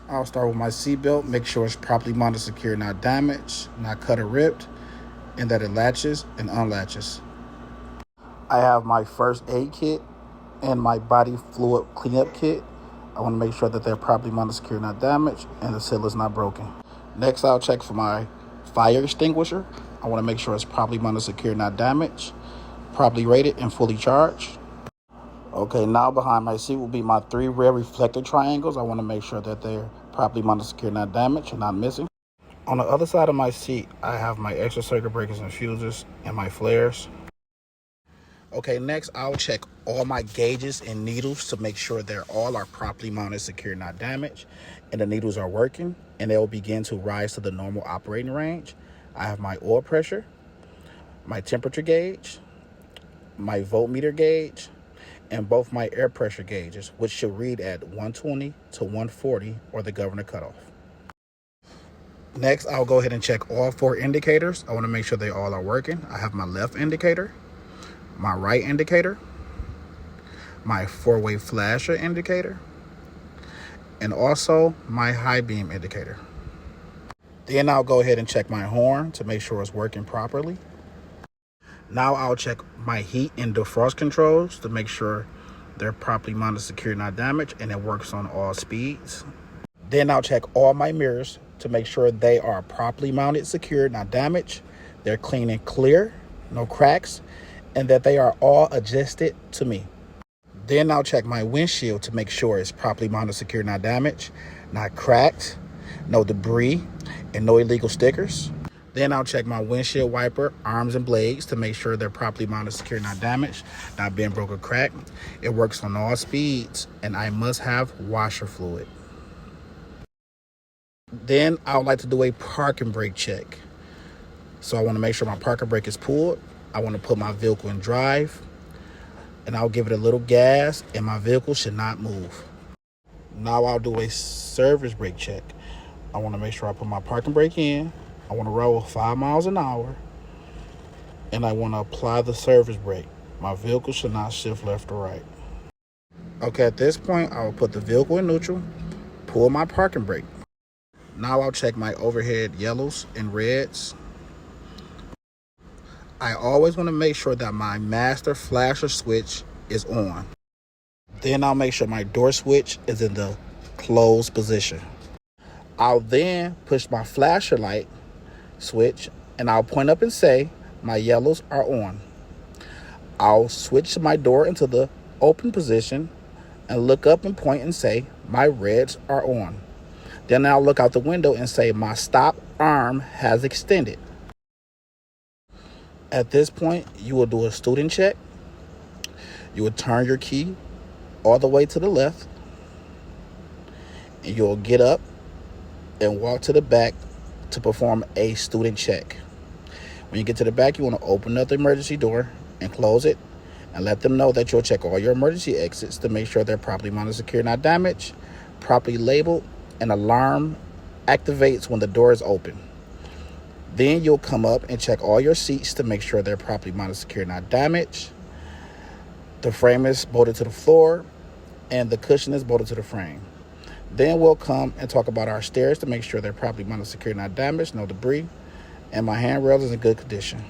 I'll start with my seatbelt, make sure it's properly mounted, secure, not damaged, not cut or ripped, and that it latches and unlatches. I have my first aid kit and my body fluid cleanup kit. I want to make sure that they're properly mounted, secure, not damaged, and the seal is not broken. Next, I'll check for my fire extinguisher. I want to make sure it's properly mounted, secure, not damaged, properly rated, and fully charged. Okay, now behind my seat will be my 3 rear reflector triangles. I want to make sure that they're properly mounted, secure, not damaged, and not missing. On the other side of my seat, I have my extra circuit breakers and fuses and my flares. Okay, next I'll check all my gauges and needles to make sure they're all are properly mounted, secure, not damaged, and the needles are working, and they'll begin to rise to the normal operating range. I have my oil pressure, my temperature gauge, my voltmeter gauge, and both my air pressure gauges, which should read at 120 to 140 or the governor cutoff. Next, I'll go ahead and check all 4 indicators. I want to make sure they all are working. I have my left indicator, my right indicator, my 4-way flasher indicator, and also my high beam indicator. Then I'll go ahead and check my horn to make sure it's working properly. Now I'll check my heat and defrost controls to make sure they're properly mounted, secure, not damaged, and it works on all speeds. Then I'll check all my mirrors to make sure they are properly mounted, secure, not damaged. They're clean and clear, no cracks, and that they are all adjusted to me. Then I'll check my windshield to make sure it's properly mounted, secure, not damaged, not cracked, no debris, and no illegal stickers. Then I'll check my windshield wiper, arms and blades to make sure they're properly mounted, secure, not damaged, not being broke or cracked. It works on all speeds, and I must have washer fluid. Then I would like to do a parking brake check. So I want to make sure my parking brake is pulled. I want to put my vehicle in drive, and I'll give it a little gas, and my vehicle should not move. Now I'll do a service brake check. I want to make sure I put my parking brake in. I want to roll 5 miles an hour, and I want to apply the service brake. My vehicle should not shift left or right. Okay, at this point, I will put the vehicle in neutral, pull my parking brake. Now I'll check my overhead yellows and reds. I always want to make sure that my master flasher switch is on. Then I'll make sure my door switch is in the closed position. I'll then push my flasher light switch, and I'll point up and say my yellows are on. I'll switch my door into the open position and look up and point and say my reds are on. Then I'll look out the window and say my stop arm has extended. At this point, you will do a student check. You will turn your key all the way to the left, and you'll get up and walk to the back to perform a student check. When you get to the back, you want to open up the emergency door and close it, and let them know that you'll check all your emergency exits to make sure they're properly mounted, secure, not damaged, properly labeled. An alarm activates when the door is open. Then you'll come up and check all your seats to make sure they're properly mounted, secure, not damaged. The frame is bolted to the floor, and the cushion is bolted to the frame. Then we'll come and talk about our stairs to make sure they're properly mounted, secure, not damaged, no debris, and my handrail is in good condition.